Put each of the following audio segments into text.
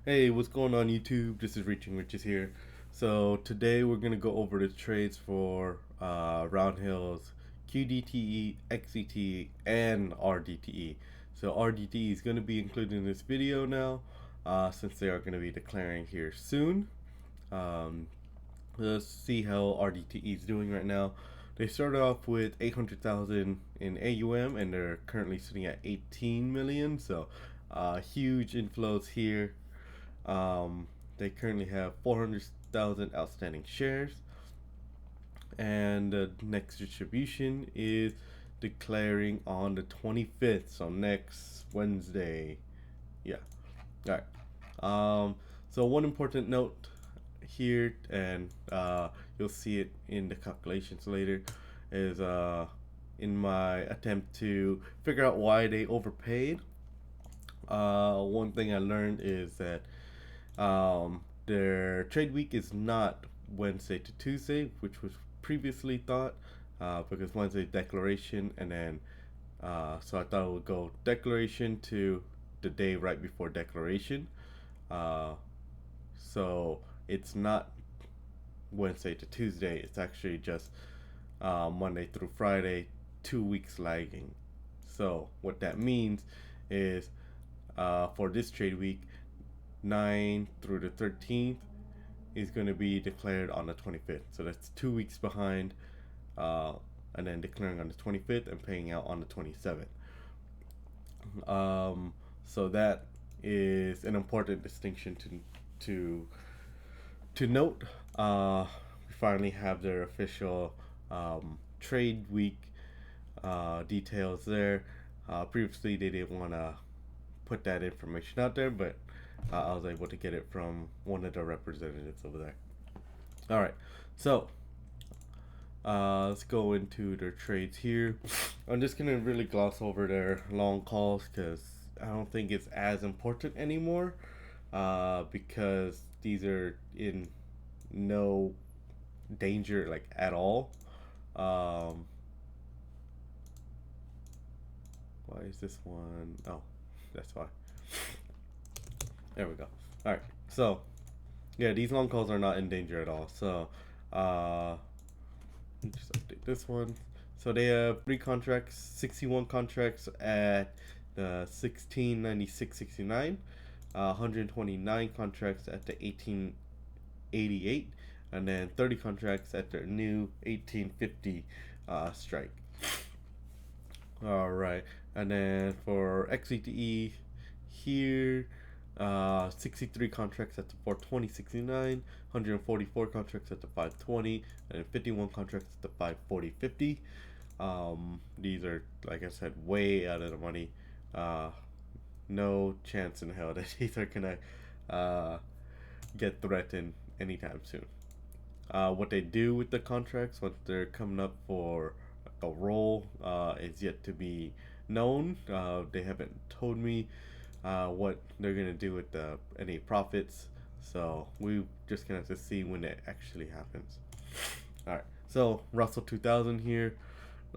Hey, what's going on YouTube? This is Reaching Riches here. So today we're gonna go over the trades for RoundHill's QDTE, XDTE, and RDTE. So RDTE is gonna be included in this video now, since they are gonna be declaring here soon. Um, let's see how RDTE is doing right now. They started off with 800,000 in AUM, and they're currently sitting at 18 million. So huge inflows here. They currently have 400,000 outstanding shares, and the next distribution is declaring on the 25th, so next Wednesday. Yeah. All right. So one important note here, and you'll see it in the calculations later, is in my attempt to figure out why they overpaid. One thing I learned is that their trade week is not Wednesday to Tuesday, which was previously thought, because Wednesday declaration, and then so I thought it would go declaration to the day right before declaration. Uh, so it's not Wednesday to Tuesday. It's actually just Monday through Friday, 2 weeks lagging. So what that means is for this trade week, 9 through the 13th is going to be declared on the 25th. So that's 2 weeks behind, and then declaring on the 25th and paying out on the 27th. So that is an important distinction to note. We finally have their official trade week details there. Previously, they didn't want to put that information out there, but I was able to get it from one of the representatives over there. All right, so let's go into their trades here. I'm just gonna really gloss over their long calls because I don't think it's as important anymore, because these are in no danger like at all. Why is this one? Oh, that's why. There we go. All right, so yeah, these long calls are not in danger at all. So just update this one. So they have 3 contracts, 61 contracts at the 1696.69, 129 contracts at the 1888, and then 30 contracts at their new 1850 strike. All right, and then for XDTE here, 63 contracts at the 420.69, 144 contracts at the 520, and 51 contracts at the 540.50. These are, like I said, way out of the money. No chance in hell that these are gonna get threatened anytime soon. What they do with the contracts once they're coming up for a roll is yet to be known. They haven't told me what they're gonna do with any profits, so we're just gonna have to see when it actually happens. All right, so Russell 2000 here.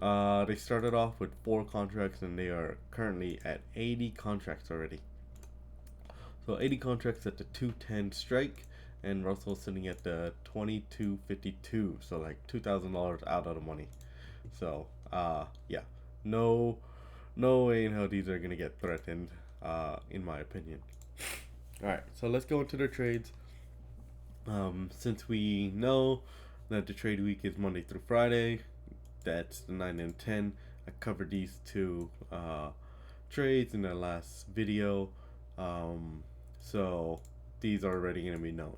They started off with 4 contracts, and they are currently at 80 contracts already. So 80 contracts at the 210 strike, and Russell sitting at the 2252. So like $2,000 out of the money. So yeah, no way in hell these are gonna get threatened, in my opinion. All right, so let's go into their trades. Since we know that the trade week is Monday through Friday, that's the 9 and 10. I covered these 2 trades in the last video, so these are already going to be known.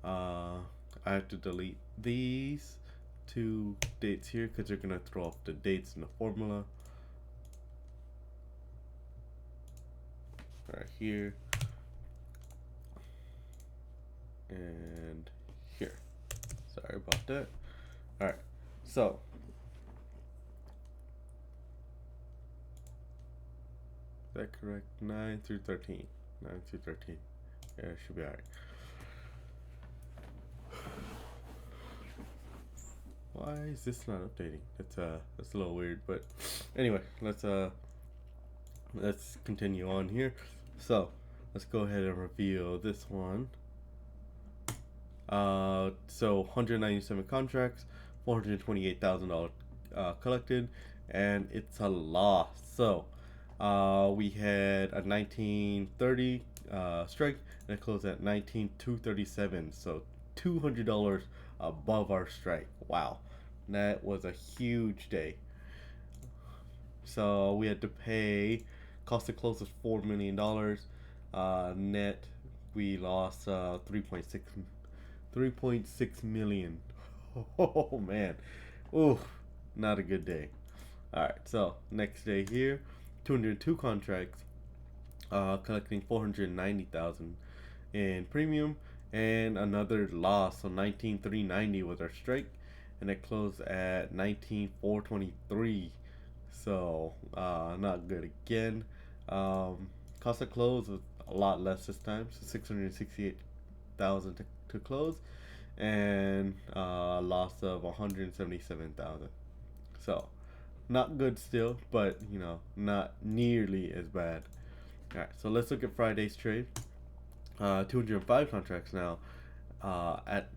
I have to delete these 2 dates here because they're going to throw off the dates in the formula. Right here and here. Sorry about that. All right, so is that correct? 9 through 13. 9 through 13. Yeah, it should be alright. Why is this not updating? That's a little weird, but anyway, let's continue on here. So let's go ahead and reveal this one. So 197 contracts, $428,000 collected, and it's a loss. So we had a 1930 strike, and it closed at 19,237. So $200 above our strike. Wow, that was a huge day. So we had to pay. Cost to close was $4 million. Net, we lost 3.6 million. Oh man, ooh, not a good day. All right, so next day here, 202 contracts, collecting 490,000 in premium, and another loss. So 19,390 was our strike, and it closed at 19,423. So not good again. Cost of close was a lot less this time, so 668,000 to close, and loss of 177,000. So not good still, but not nearly as bad. All right, so let's look at Friday's trade. 205 contracts now, at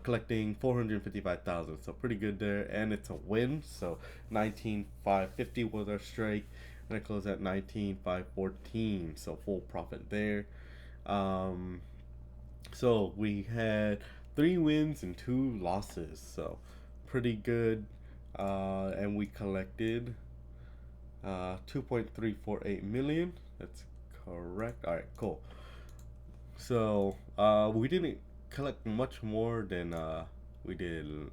collecting 455,000. So pretty good there, and it's a win. So 19,550 was our strike, and it closed at 19,514. So full profit there. So we had 3 wins and 2 losses. So pretty good. And we collected 2.348 million. That's correct. All right, cool. So we didn't collect much more than we did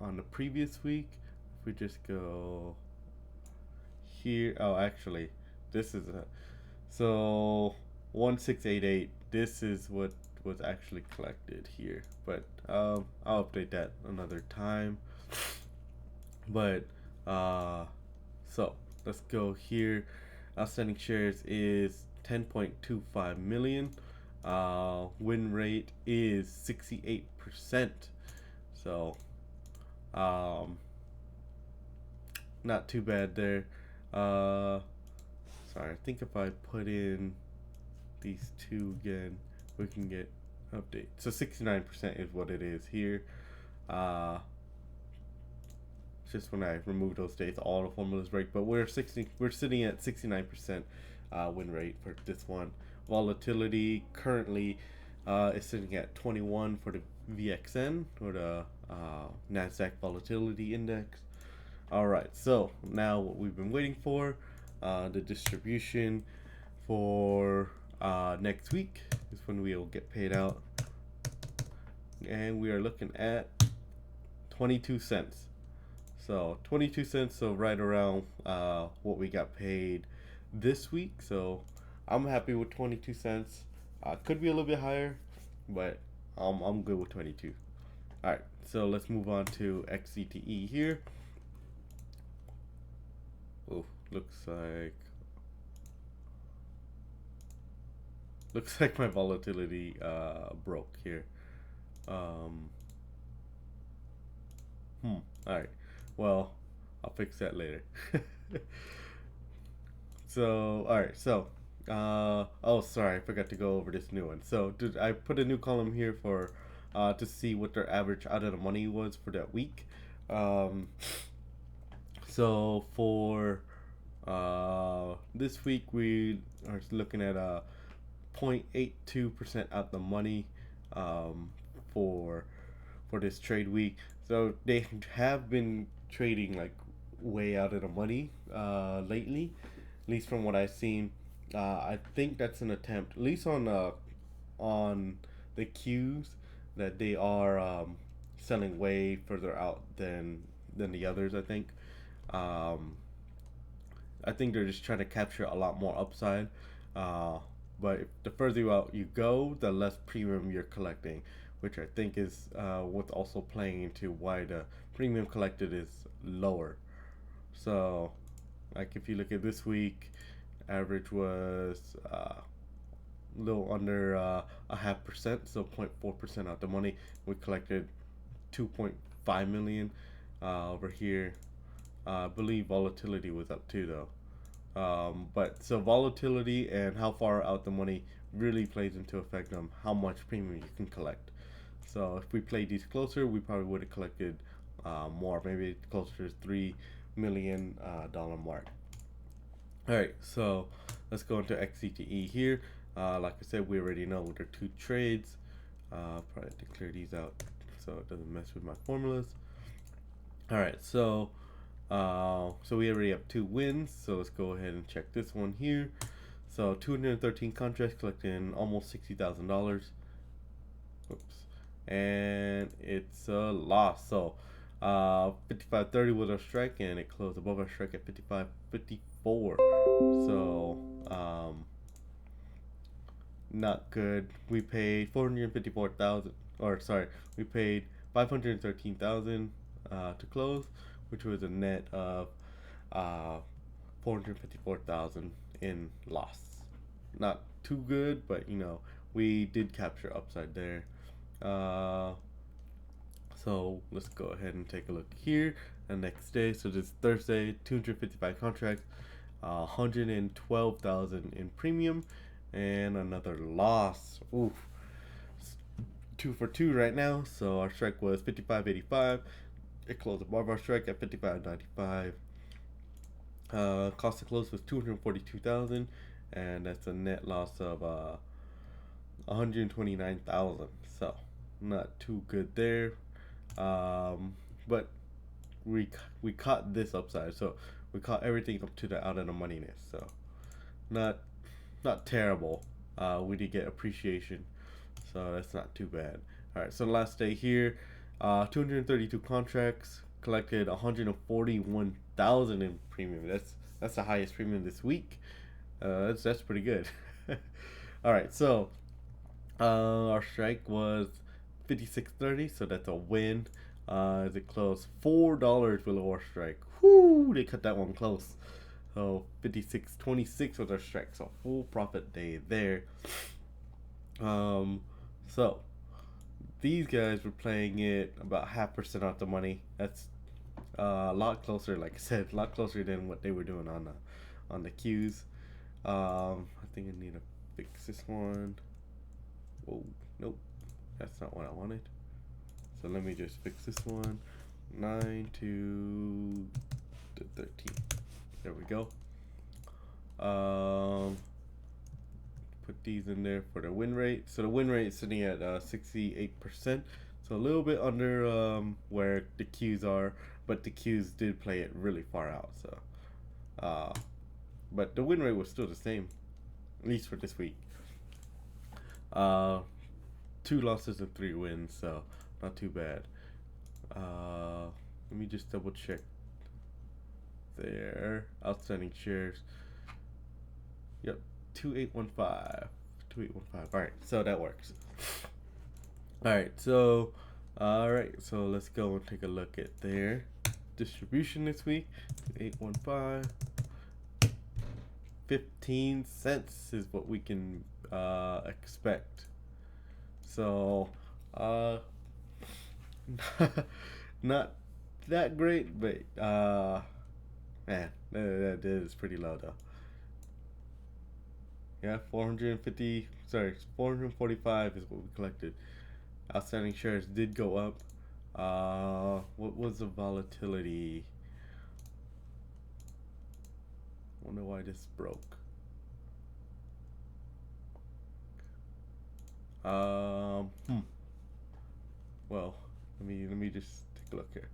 on the previous week. If we just go here, oh, actually, this is so 1688. This is what was actually collected here, but I'll update that another time. But so let's go here. Outstanding shares is 10.25 million. Win rate is 68%. So not too bad there. Sorry, I think if I put in these two again, we can get update. So 69% is what it is here. Just when I remove those dates, all the formulas break. But we're sitting at 69% win rate for this one. Volatility currently is sitting at 21 for the VXN, or the Nasdaq Volatility Index. All right, so now what we've been waiting for, the distribution for next week is when we will get paid out, and we are looking at 22 cents. So 22 cents, so right around what we got paid this week. So I'm happy with 22 cents. Could be a little bit higher, but I'm good with 22. All right, so let's move on to XDTE here. Oh, looks like my volatility broke here. All right. Well, I'll fix that later. So, all right. So, oh, sorry, I forgot to go over this new one. So, I put a new column here for to see what their average out of the money was for that week. So for this week, we are looking at 0.82% out the money for this trade week. So they have been trading like way out of the money lately, at least from what I've seen. I think that's an attempt, at least on the Qs, that they are selling way further out than the others. I think they're just trying to capture a lot more upside. But if the further out you go, the less premium you're collecting, which I think is what's also playing into why the premium collected is lower. So, like if you look at this week, average was a little under 0.5%, so 0.4% out the money. We collected 2.5 million over here. I believe volatility was up too, though. But so volatility and how far out the money really plays into effect on how much premium you can collect. So if we played these closer, we probably would have collected more, maybe closer to $3 million mark. All right, so let's go into XDTE here. Like I said, we already know there are two trades. Probably have to clear these out so it doesn't mess with my formulas. All right, so we already have 2 wins. So let's go ahead and check this one here. So 213 contracts collecting almost $60,000. Whoops, and it's a loss. So 55.30 was our strike, and it closed above our strike at 55.54. So not good. We paid 454,000, or sorry, we paid 513,000 to close, which was a net of 454,000 in loss. Not too good, but we did capture upside there. So let's go ahead and take a look here. The next day, so this Thursday, 255 contracts, 112,000 in premium, and another loss. Oof. 2 for 2 right now. So our strike was 55.85. It closed above our strike at 55.95. Cost to close was 242,000, and that's a net loss of 129,000. So not too good there. But we caught this upside, so we caught everything up to the out of the moneyness. So not terrible. We did get appreciation, so that's not too bad. All right, so the last day here, 232 contracts collected 141,000 in premium. That's the highest premium this week. That's pretty good. All right, so our strike was 56.30, so that's a win. As it closed $4 below our strike. Whoo! They cut that one close. So 56.26 was our strike. So full profit day there. So these guys were playing it about 0.5% off the money. That's a lot closer, like I said, a lot closer than what they were doing on the Qs. I think I need to fix this one. Whoa, nope, that's not what I wanted. So let me just fix this one. 9 to 13. There we go. Put these in there for the win rate. So the win rate is sitting at 68%. So a little bit under where the Qs are, but the Qs did play it really far out. So, but the win rate was still the same, at least for this week. 2 losses and 3 wins, so not too bad. Let me just double check there. Outstanding shares. Yep, 2815. 2815. All right, so that works. All right, so let's go and take a look at their distribution this week. 815. 15 cents is what we can expect. So not that great, but man, that is pretty low though. Yeah, 445 is what we collected. Outstanding shares did go up. What was the volatility? Wonder why this broke. Well, let me just take a look here.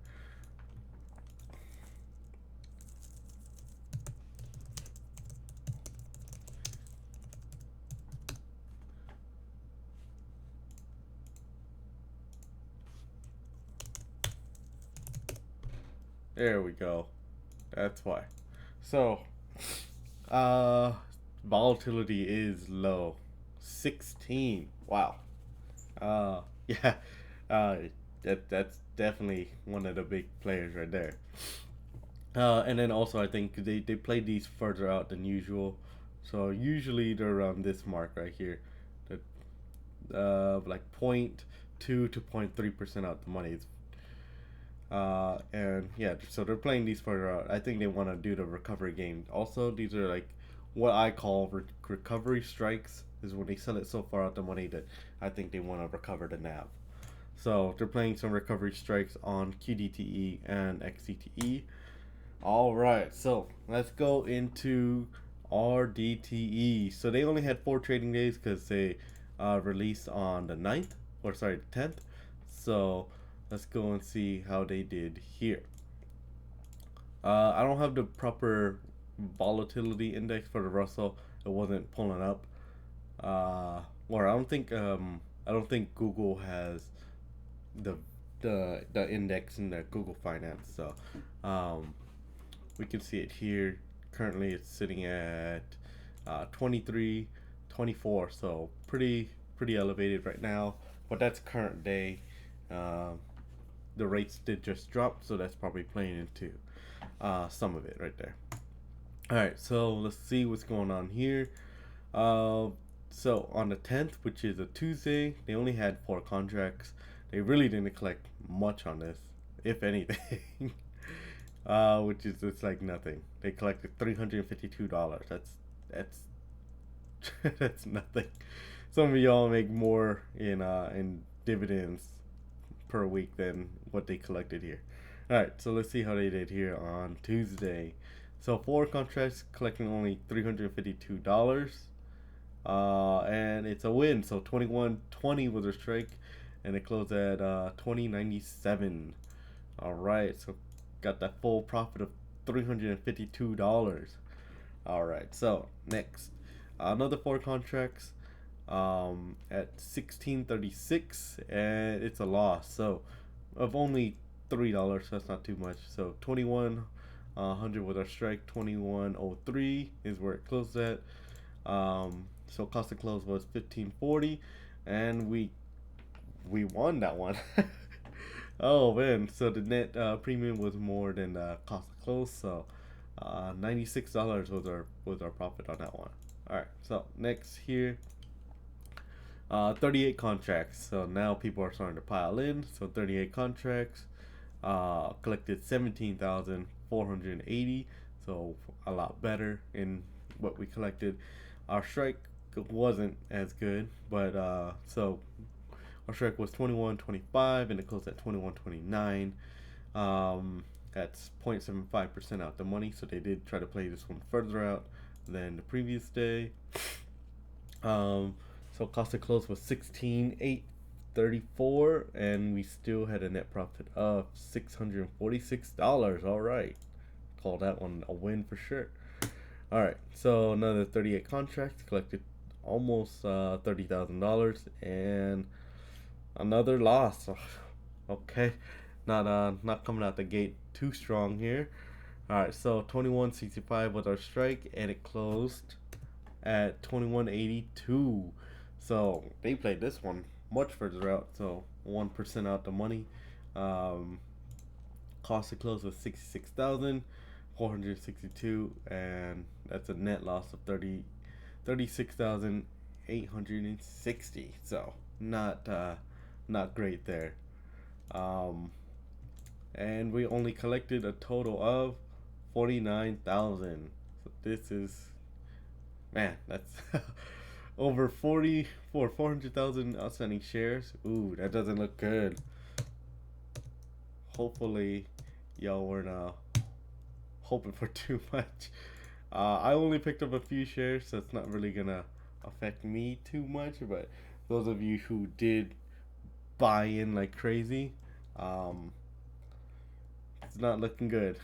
There we go. That's why. So, volatility is low. 16. Wow. Yeah. That's definitely one of the big players right there. And then also I think they play these further out than usual. So usually they're around this mark right here. That like 0.2 to 0.3% out the money. And yeah, so they're playing these for. I think they want to do the recovery game. Also, these are like what I call recovery strikes. Is when they sell it so far out the money that I think they want to recover the NAV. So they're playing some recovery strikes on QDTE and XDTE. All right, so let's go into RDTE. So they only had 4 trading days because they released on the 9th, or sorry, the 10th. So let's go and see how they did here. I don't have the proper volatility index for the Russell. It wasn't pulling up. Or I don't think Google has the the index in the Google Finance. So um, we can see it here. Currently, it's sitting at 23, 24. So pretty elevated right now. But that's current day. Uh, the rates did just drop, so that's probably playing into some of it right there. All right, so let's see what's going on here. Uh, so on the 10th, which is a Tuesday, they only had 4 contracts. They really didn't collect much on this, if anything. Which is just like nothing. They collected $352. That's that's nothing. Some of y'all make more in dividends per week than what they collected here. All right, so let's see how they did here on Tuesday. So 4 contracts collecting only $352, and it's a win. So 21.20 was their strike, and it closed at 20.97. All right, so got that full profit of $352. All right, so next, another 4 contracts at 16.36, and it's a loss. So of only $3, so that's not too much. So 2100 was our strike. 2103 is where it closed at. So cost of close was 1540, and we won that one. Oh man! So the net premium was more than the cost of close. So $96 was our profit on that one. All right. So next here, 38 contracts. So now people are starting to pile in. So 38 contracts, collected 17,480. So a lot better in what we collected. Our strike wasn't as good, but so our strike was 21.25 and it closed at 21.29. That's 0.75% out the money, so they did try to play this one further out than the previous day. So cost of close was 16,834, and we still had a net profit of $646. All right, call that one a win for sure. All right, so another 38 contracts collected almost $30,000, and another loss. Okay, not coming out the gate too strong here. All right, so 21.65 was our strike, and it closed at 21.82. So they played this one much further out, so 1% out the money. Cost to close was 66,462, and that's a net loss of 36,860. So not great there. And we only collected a total of 49,000. So this is, man, that's over 400,000 outstanding shares. Ooh, that doesn't look good. Hopefully y'all weren't hoping for too much. I only picked up a few shares, so it's not really gonna affect me too much, but those of you who did buy in like crazy, it's not looking good.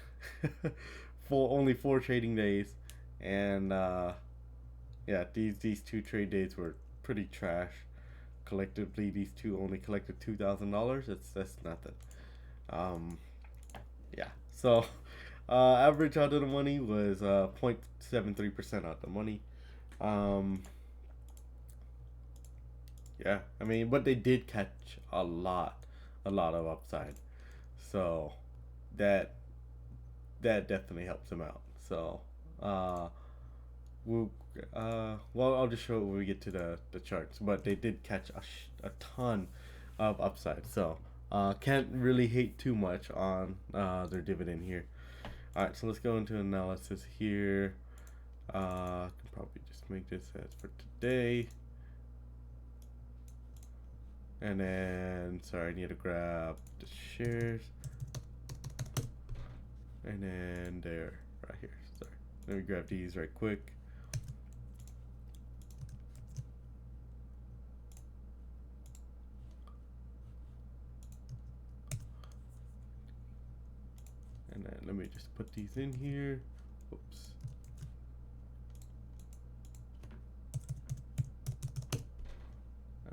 Only 4 trading days, and yeah, these 2 trade days were pretty trash. Collectively, these two only collected $2,000. That's nothing. Yeah. So average out of the money was 0.73% out the money. Yeah, I mean, but they did catch a lot of upside. So that definitely helps them out. So we'll well, I'll just show it when we get to the charts. But they did catch a ton of upside. So can't really hate too much on their dividend here. All right, so let's go into analysis here. I can probably just make this as for today. And then, sorry, I need to grab the shares. And then there, right here. Sorry, let me grab these right quick. And then let me just put these in here. Whoops.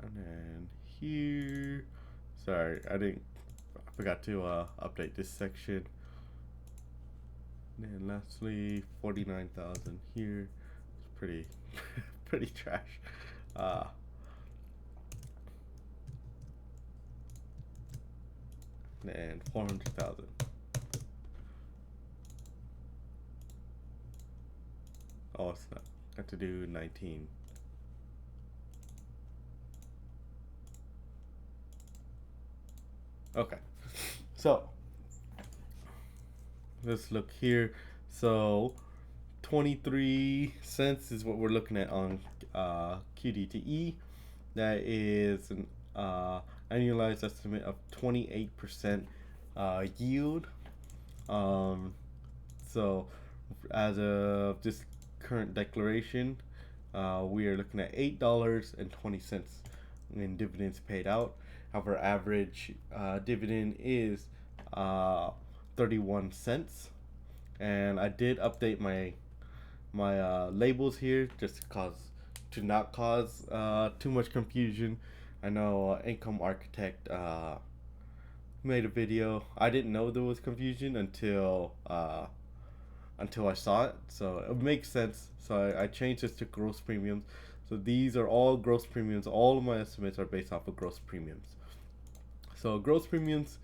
And then here. Sorry, I forgot to update this section. And then lastly, 49,000 here. It's pretty, pretty trash. And 400,000. Oh, it's not. I have to do 19. Okay, so let's look here. So 23 cents is what we're looking at on QDTE. That is an annualized estimate of 28% yield. So as of this current declaration, we are looking at $8.20 in dividends paid out. Our average dividend is 31 cents, and I did update my labels here just to not cause too much confusion. I know Income Architect made a video. I didn't know there was confusion until I saw it, so it makes sense. So I changed this to gross premiums. So these are all gross premiums. All of my estimates are based off of gross premiums. So gross premiums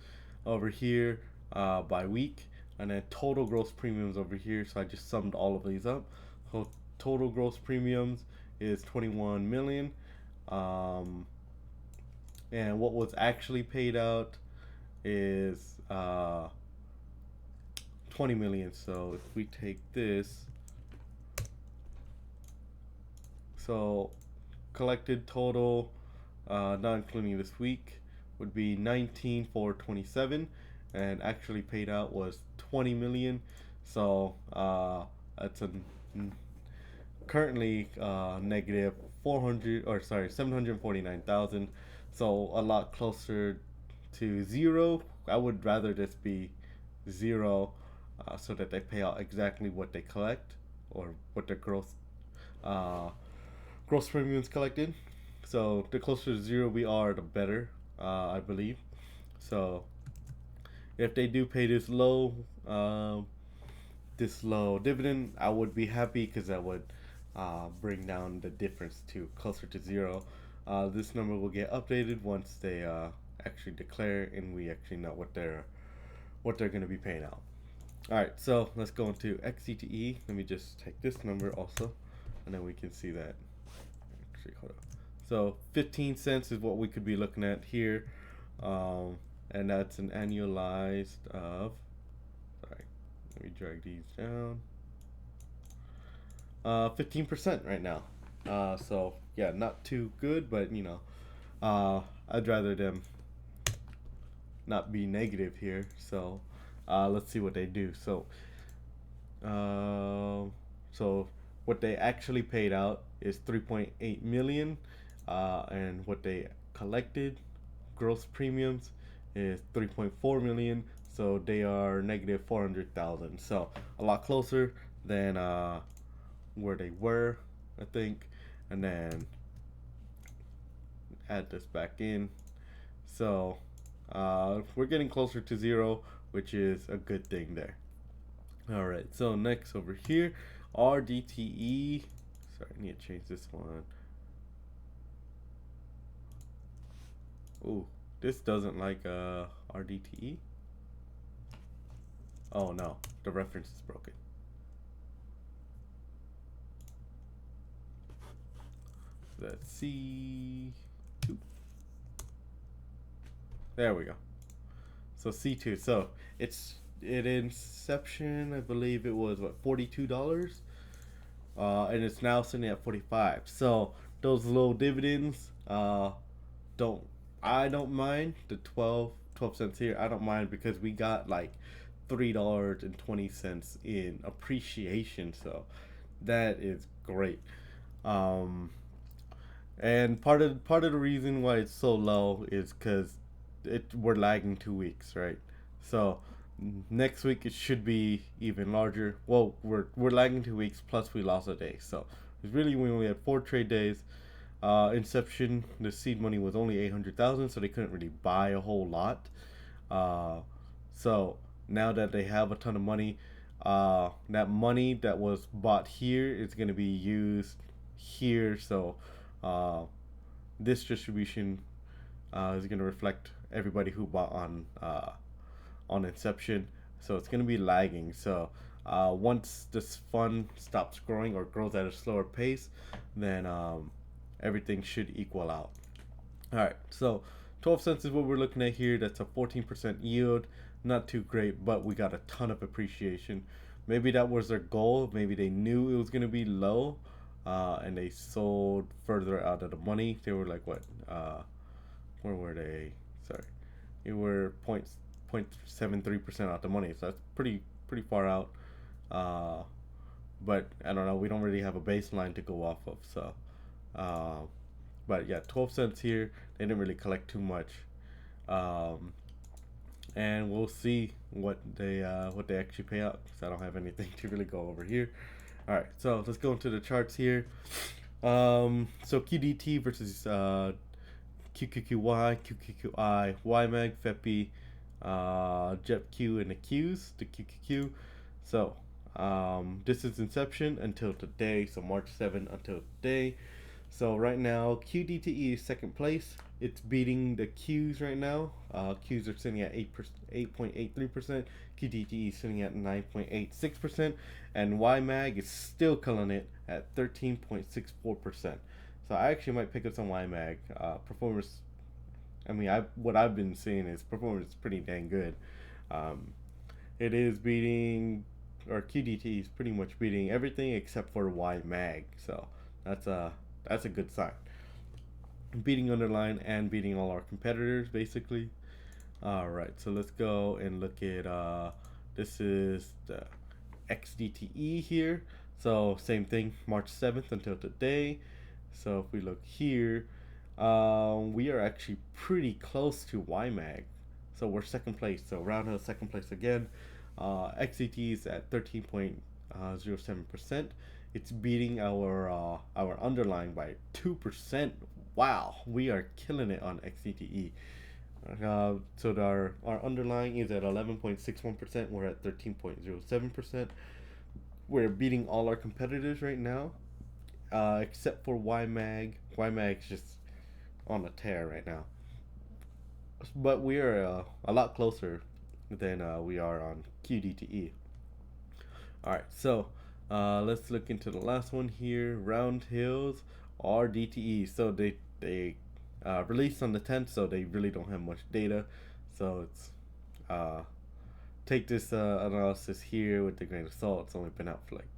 over here by week, and then total gross premiums over here. So I just summed all of these up. So total gross premiums is 21 million. And what was actually paid out is 20 million. So if we take this, so collected total, not including this week, would be 19,427, and actually paid out was 20 million. So that's a currently negative 749,000. So a lot closer to zero. I would rather this be zero, so that they pay out exactly what they collect, or what their gross premiums collected. So the closer to zero we are, the better, I believe. So if they do pay this low dividend, I would be happy, because that would bring down the difference to closer to zero. This number will get updated once they actually declare and we actually know what they're going to be paying out. All right, so let's go into XDTE. Let me just take this number also, and then we can see that. Actually, hold on. So 15 cents is what we could be looking at here, and that's an annualized of. Sorry, let me drag these down. 15% right now. So yeah, not too good, but you know, I'd rather them not be negative here. So let's see what they do. So what they actually paid out is 3.8 million, and what they collected gross premiums is 3.4 million. So they are negative 400,000. So a lot closer than where they were, I think. And then add this back in. So we're getting closer to zero, which is a good thing there. All right, so next over here, RDTE. Sorry, I need to change this one. Ooh, this doesn't like RDTE. Oh no, the reference is broken. Let's see. There we go. So C2. So it inception, I believe it was what, $42, and it's now sitting at 45. So those low dividends, don't I don't mind the 12 cents here. I don't mind because we got like $3.20 in appreciation. So that is great. Um, and part of the reason why it's so low is because we're lagging 2 weeks, right? So next week it should be even larger. Well, we're lagging 2 weeks plus we lost a day, so it's really we only had 4 trade days. Inception, the seed money was only 800,000, so they couldn't really buy a whole lot. Uh, so now that they have a ton of money, that money that was bought here is going to be used here. So uh, this distribution is going to reflect everybody who bought on Inception. So it's going to be lagging. So once this fund stops growing or grows at a slower pace, then everything should equal out. All right, so 12 cents is what we're looking at here. That's a 14% yield. Not too great, but we got a ton of appreciation. Maybe that was their goal. Maybe they knew it was going to be low, and they sold further out of the money. They were like, what? Where were they? Sorry. They were 0.73% out the money. So that's pretty far out. But I don't know. We don't really have a baseline to go off of. So, uh, but yeah, 12 cents here. They didn't really collect too much. Um, and we'll see what they actually pay out because I don't have anything to really go over here. All right, so let's go into the charts here. So QDT versus QQQY, QQQI, YMAG, FEPI, JEPQ, and the QQQ. So this is inception until today, so March 7 until today. So right now, QDTE is second place. It's beating the Qs right now. Qs are sitting at 8.83%. QDTE is sitting at 9.86%. And YMAG is still killing it at 13.64%. So I actually might pick up some YMAG. Performance, I mean, what I've been seeing is performance is pretty dang good. It is beating, or QDT is pretty much beating everything except for YMAG. So that's a good sign. Beating underline and beating all our competitors basically. All right, so let's go and look at this is the XDTE here. So same thing, March 7th until today. So if we look here, we are actually pretty close to YMAG. So we're second place. So RoundHill second place again. XDTE is at 13.07%. It's beating our underlying by 2%. Wow, we are killing it on XDTE. So our underlying is at 11.61%. We're at 13.07%. We're beating all our competitors right now, except for YMAG. YMAG's just on a tear right now. But we are a lot closer than we are on QDTE. All right, so let's look into the last one here. RoundHill's RDTE. So they released on the 10th, so they really don't have much data. So it's take this analysis here with a grain of salt. It's only been out for like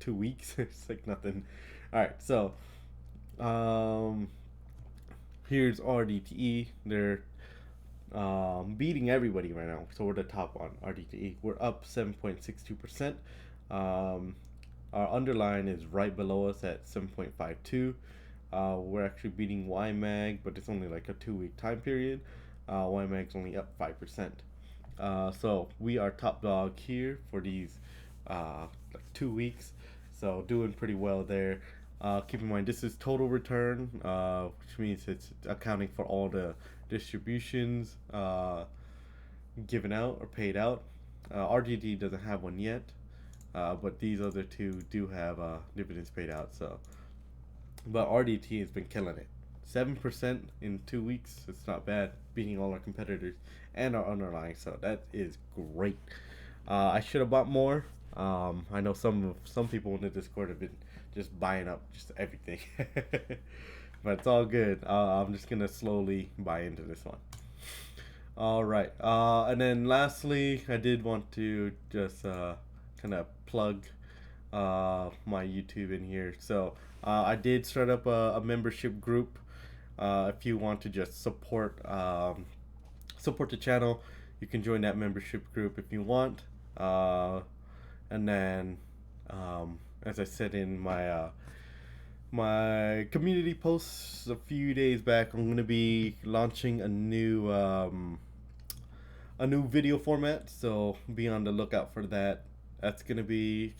2 weeks. It's like nothing. All right, so here's RDTE. They're beating everybody right now. So we're the top on RDTE. We're up 7.62%. Our underline is right below us at 7.52. We're actually beating YMAG, but it's only like a 2-week time period. YMAG's only up 5%. So we are top dog here for these like 2 weeks. So doing pretty well there. Keep in mind this is total return, which means it's accounting for all the distributions given out or paid out. RDTE doesn't have one yet, but these other two do have dividends paid out. So, but RDTE has been killing it. 7% in 2 weeks. It's not bad, beating all our competitors and our underlying. So that is great. I should have bought more. I know some people in the Discord have been just buying up just everything, but it's all good. I'm just gonna slowly buy into this one. All right. And then lastly, I did want to just kind of plug my YouTube in here. So I did start up a membership group. If you want to just support the channel, you can join that membership group if you want. And then, as I said in my community posts a few days back, I'm gonna be launching a new video format, so be on the lookout for that. That's gonna be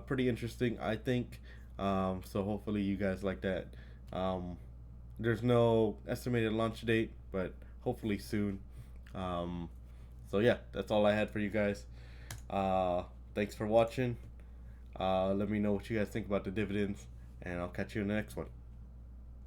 pretty interesting, I think. So hopefully you guys like that. There's no estimated launch date, but hopefully soon. Um, so yeah, that's all I had for you guys. Thanks for watching. Let me know what you guys think about the dividends, and I'll catch you in the next one.